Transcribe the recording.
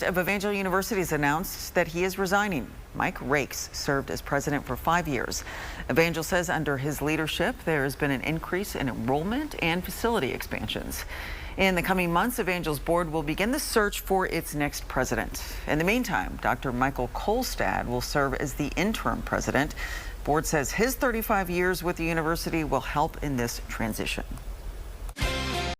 Of Evangel University has announced that he is resigning. Mike Rakes served as president for 5 years. Evangel says under his leadership, there has been an increase in enrollment and facility expansions. In the coming months, Evangel's board will begin the search for its next president. In the meantime, Dr. Michael Kolstad will serve as the interim president. Board says his 35 years with the university will help in this transition.